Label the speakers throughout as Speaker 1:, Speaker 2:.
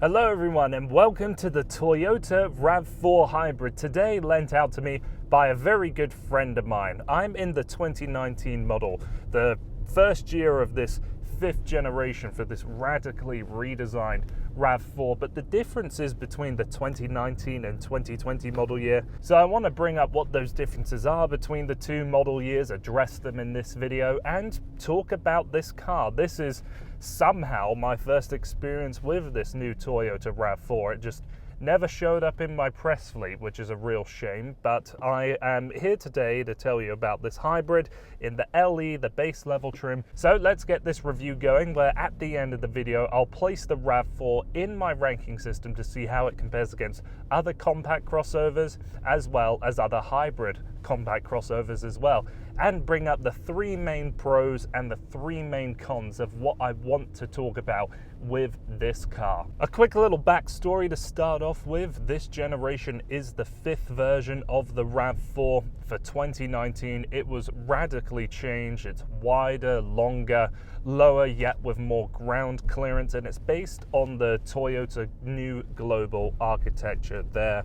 Speaker 1: Hello everyone and welcome to the Toyota RAV4 Hybrid, today lent out to me by a very good friend of mine. I'm in the 2019 model, the first year of this fifth generation for this radically redesigned RAV4, but the differences between the 2019 and 2020 model year. So I want to bring up what those differences are between the two model years, address them in this video, and talk about this car. This is somehow my first experience with this new Toyota RAV4. It just never showed up in my press fleet, which is a real shame, but I am here today to tell you about this hybrid in the LE, the base level trim. So let's get this review going, where at the end of the video I'll place the RAV4 in my ranking system to see how it compares against other compact crossovers as well as other hybrid compact crossovers as well, and bring up the three main pros and the three main cons of what I want to talk about with this car. A quick little backstory to start off with: this generation is the fifth version of the RAV4 for 2019. It was radically changed. It's wider, longer, lower, yet with more ground clearance, and it's based on the Toyota new global architecture. Their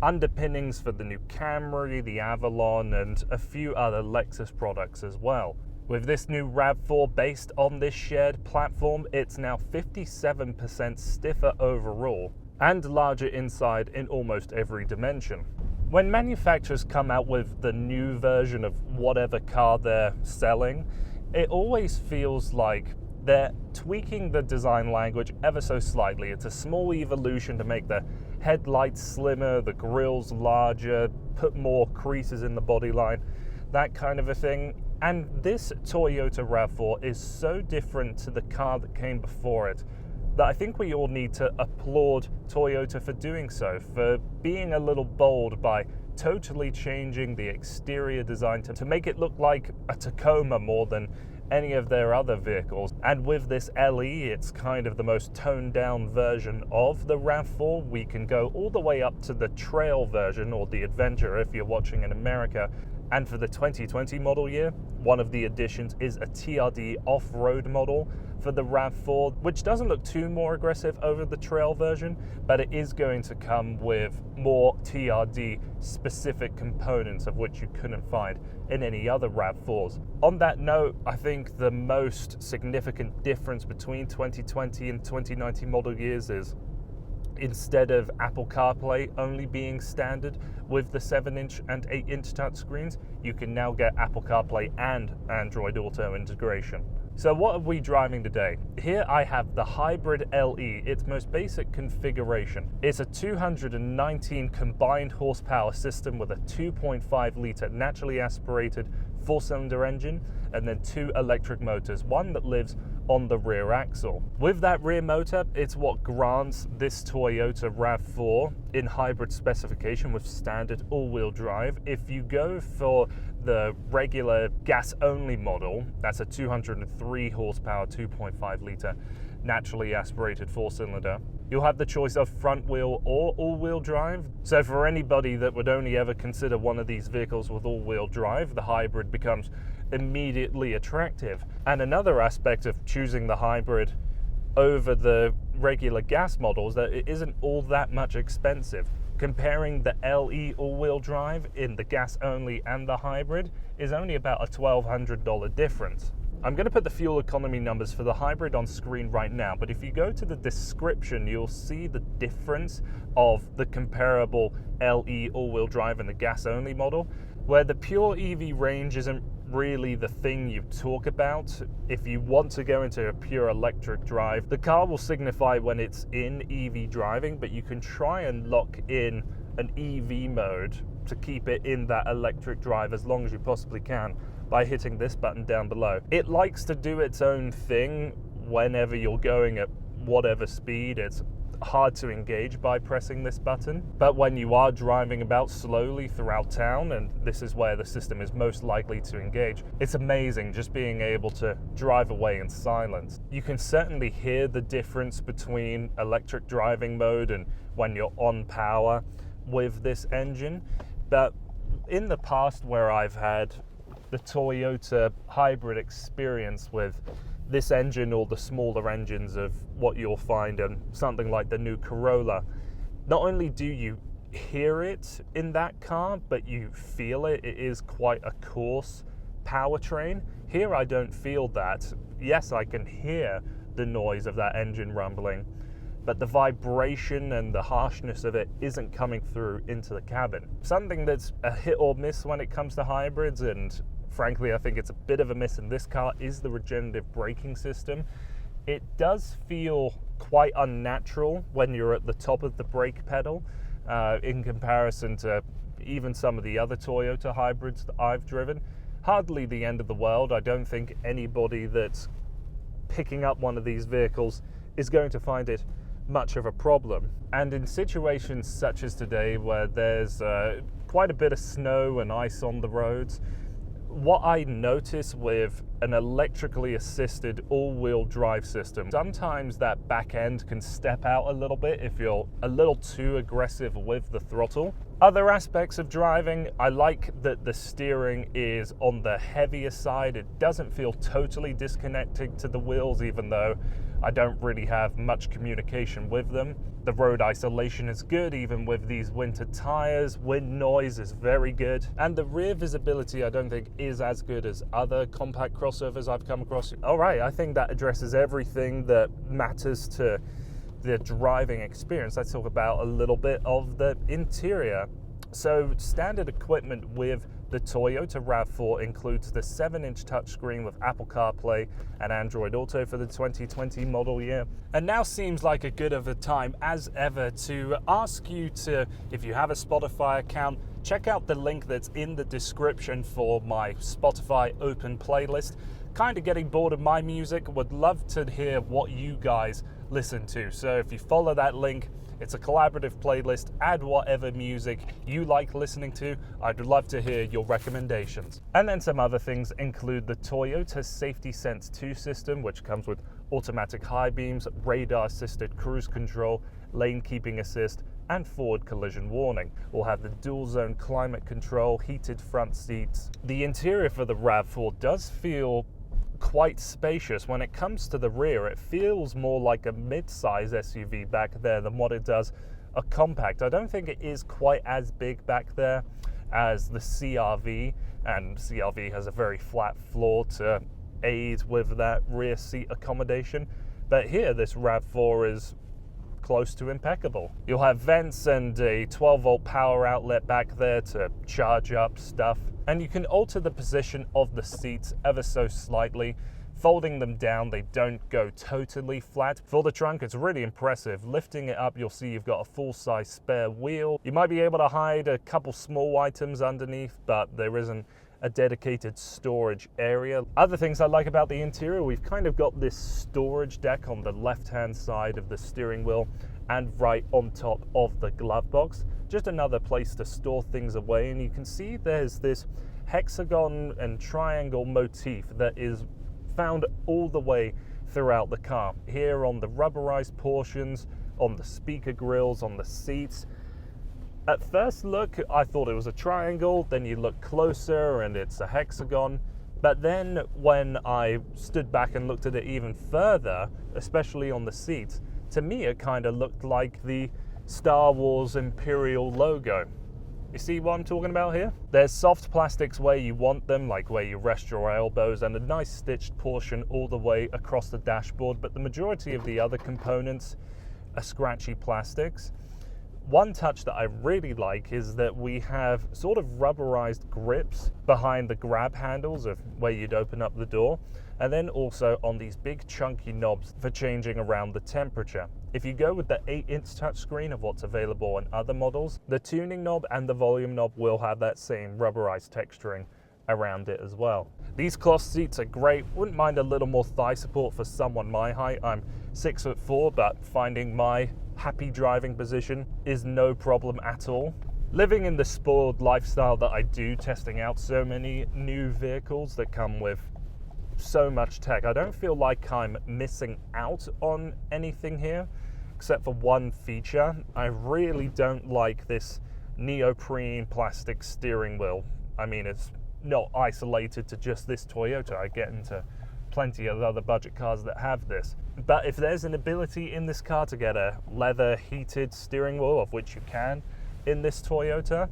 Speaker 1: underpinnings for the new Camry, the Avalon, and a few other Lexus products as well. With this new RAV4 based on this shared platform, it's now 57% stiffer overall and larger inside in almost every dimension. When manufacturers come out with the new version of whatever car they're selling, it always feels like they're tweaking the design language ever so slightly. It's a small evolution to make the headlights slimmer, the grills larger, put more creases in the body line, that kind of a thing. And this Toyota RAV4 is so different to the car that came before it that I think we all need to applaud Toyota for doing so, for being a little bold by totally changing the exterior design to make it look like a Tacoma more than any of their other vehicles. And with this LE, it's kind of the most toned down version of the RAV4. We can go all the way up to the Trail version, or the Adventure if you're watching in America. And for the 2020 model year, one of the additions is a TRD off-road model for the RAV4, which doesn't look too more aggressive over the Trail version, but it is going to come with more TRD specific components, of which you couldn't find in any other RAV4s. On that note, I think the most significant difference between 2020 and 2019 model years is, instead of Apple CarPlay only being standard with the 7-inch and 8-inch touchscreens, you can now get Apple CarPlay and Android Auto integration. So what are we driving today? Here I have the Hybrid LE, its most basic configuration. It's a 219 combined horsepower system with a 2.5 litre naturally aspirated 4-cylinder engine, and then two electric motors, one that lives on the rear axle. With that rear motor, it's what grants this Toyota RAV4 in hybrid specification with standard all-wheel drive. If you go for the regular gas-only model, that's a 203 horsepower, 2.5 litre naturally aspirated 4-cylinder. You'll have the choice of front wheel or all-wheel drive. So for anybody that would only ever consider one of these vehicles with all-wheel drive, the hybrid becomes immediately attractive. And another aspect of choosing the hybrid over the regular gas models, that it isn't all that much expensive. Comparing the LE all-wheel drive in the gas only and the hybrid is only about a $1,200 difference. I'm going to put the fuel economy numbers for the hybrid on screen right now, but if you go to the description, you'll see the difference of the comparable LE all-wheel drive and the gas-only model, where the pure EV range isn't really the thing you talk about. If you want to go into a pure electric drive, the car will signify when it's in EV driving, but you can try and lock in an EV mode to keep it in that electric drive as long as you possibly can by hitting this button down below. It likes to do its own thing whenever you're going at whatever speed. It's hard to engage by pressing this button, but when you are driving about slowly throughout town, and this is where the system is most likely to engage, it's amazing just being able to drive away in silence. You can certainly hear the difference between electric driving mode and when you're on power with this engine, but in the past where I've had the Toyota hybrid experience with this engine or the smaller engines of what you'll find in something like the new Corolla, not only do you hear it in that car, but you feel it. It is quite a coarse powertrain. Here I don't feel that. Yes, I can hear the noise of that engine rumbling, but the vibration and the harshness of it isn't coming through into the cabin. Something that's a hit or miss when it comes to hybrids, and frankly I think it's a bit of a miss in this car, is the regenerative braking system. It does feel quite unnatural when you're at the top of the brake pedal in comparison to even some of the other Toyota hybrids that I've driven. Hardly the end of the world. I don't think anybody that's picking up one of these vehicles is going to find it much of a problem. And in situations such as today, where there's quite a bit of snow and ice on the roads, what I notice with an electrically assisted all-wheel drive system, sometimes that back end can step out a little bit if you're a little too aggressive with the throttle. Other aspects of driving, I like that the steering is on the heavier side. It doesn't feel totally disconnected to the wheels, even though I don't really have much communication with them. The road isolation is good, even with these winter tires. Wind noise is very good. And the rear visibility, I don't think, is as good as other compact crossovers I've come across. All right, I think that addresses everything that matters to the driving experience. Let's talk about a little bit of the interior. So standard equipment with the Toyota RAV4 includes the 7-inch touchscreen with Apple CarPlay and Android Auto for the 2020 model year. And now seems like a good of a time as ever to ask you to, if you have a Spotify account, check out the link that's in the description for my Spotify open playlist. Kind of getting bored of my music, would love to hear what you guys listen to. So if you follow that link, it's a collaborative playlist. Add whatever music you like listening to. I'd love to hear your recommendations. And then some other things include the Toyota Safety Sense 2 system, which comes with automatic high beams, radar assisted cruise control, lane keeping assist, and forward collision warning. We'll have the dual zone climate control, heated front seats. The interior for the RAV4 does feel quite spacious. When it comes to the rear, it feels more like a mid-size SUV back there than what it does a compact. I don't think it is quite as big back there as the CR-V, and CR-V has a very flat floor to aid with that rear seat accommodation. But here, this RAV4 is close to impeccable. You'll have vents and a 12-volt power outlet back there to charge up stuff. And you can alter the position of the seats ever so slightly. Folding them down, they don't go totally flat. For the trunk, it's really impressive. Lifting it up, you'll see you've got a full-size spare wheel. You might be able to hide a couple small items underneath, but there isn't a dedicated storage area. Other things I like about the interior, we've kind of got this storage deck on the left-hand side of the steering wheel and right on top of the glove box. Just another place to store things away, and you can see there's this hexagon and triangle motif that is found all the way throughout the car. Here on the rubberized portions, on the speaker grills, on the seats. At first look, I thought it was a triangle, then you look closer and it's a hexagon. But then when I stood back and looked at it even further, especially on the seats, to me it kind of looked like the Star Wars Imperial logo. You see what I'm talking about here? There's soft plastics where you want them, like where you rest your elbows, and a nice stitched portion all the way across the dashboard, but the majority of the other components are scratchy plastics. One touch that I really like is that we have sort of rubberized grips behind the grab handles of where you'd open up the door, and then also on these big chunky knobs for changing around the temperature. If you go with the 8-inch touchscreen of what's available in other models, the tuning knob and the volume knob will have that same rubberized texturing around it as well. These cloth seats are great. Wouldn't mind a little more thigh support for someone my height. I'm 6'4", but finding my happy driving position is no problem at all. Living in the spoiled lifestyle that I do, testing out so many new vehicles that come with so much tech, I don't feel like I'm missing out on anything here, except for one feature. I really don't like this neoprene plastic steering wheel. I mean, it's not isolated to just this Toyota. I get into plenty of other budget cars that have this. But if there's an ability in this car to get a leather heated steering wheel, of which you can in this Toyota,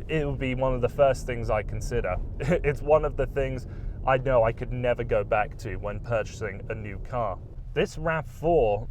Speaker 1: it would be one of the first things I consider. It's one of the things I know I could never go back to when purchasing a new car. This RAV4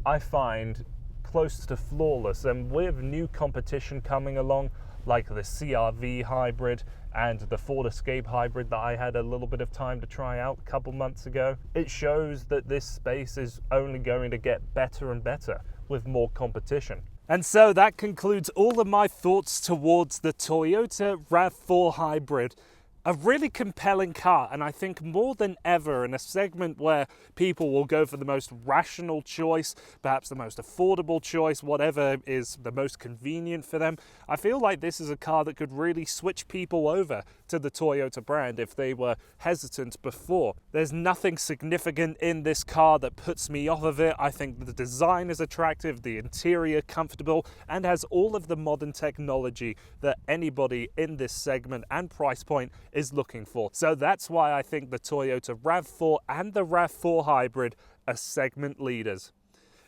Speaker 1: I find close to flawless, and with new competition coming along like the CR-V Hybrid and the Ford Escape Hybrid that I had a little bit of time to try out a couple months ago, it shows that this space is only going to get better and better with more competition. And so that concludes all of my thoughts towards the Toyota RAV4 Hybrid. A really compelling car, and I think more than ever in a segment where people will go for the most rational choice, perhaps the most affordable choice, whatever is the most convenient for them. I feel like this is a car that could really switch people over to the Toyota brand if they were hesitant before. There's nothing significant in this car that puts me off of it. I think the design is attractive, the interior comfortable, and has all of the modern technology that anybody in this segment and price point is looking for. So that's why I think the Toyota RAV4 and the RAV4 Hybrid are segment leaders.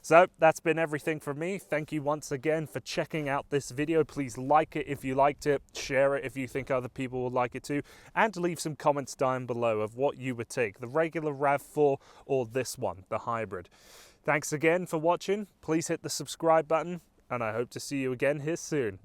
Speaker 1: So that's been everything from me. Thank you once again for checking out this video. Please like it if you liked it, share it if you think other people would like it too, and leave some comments down below of what you would take, the regular RAV4 or this one, the Hybrid. Thanks again for watching. Please hit the subscribe button, and I hope to see you again here soon.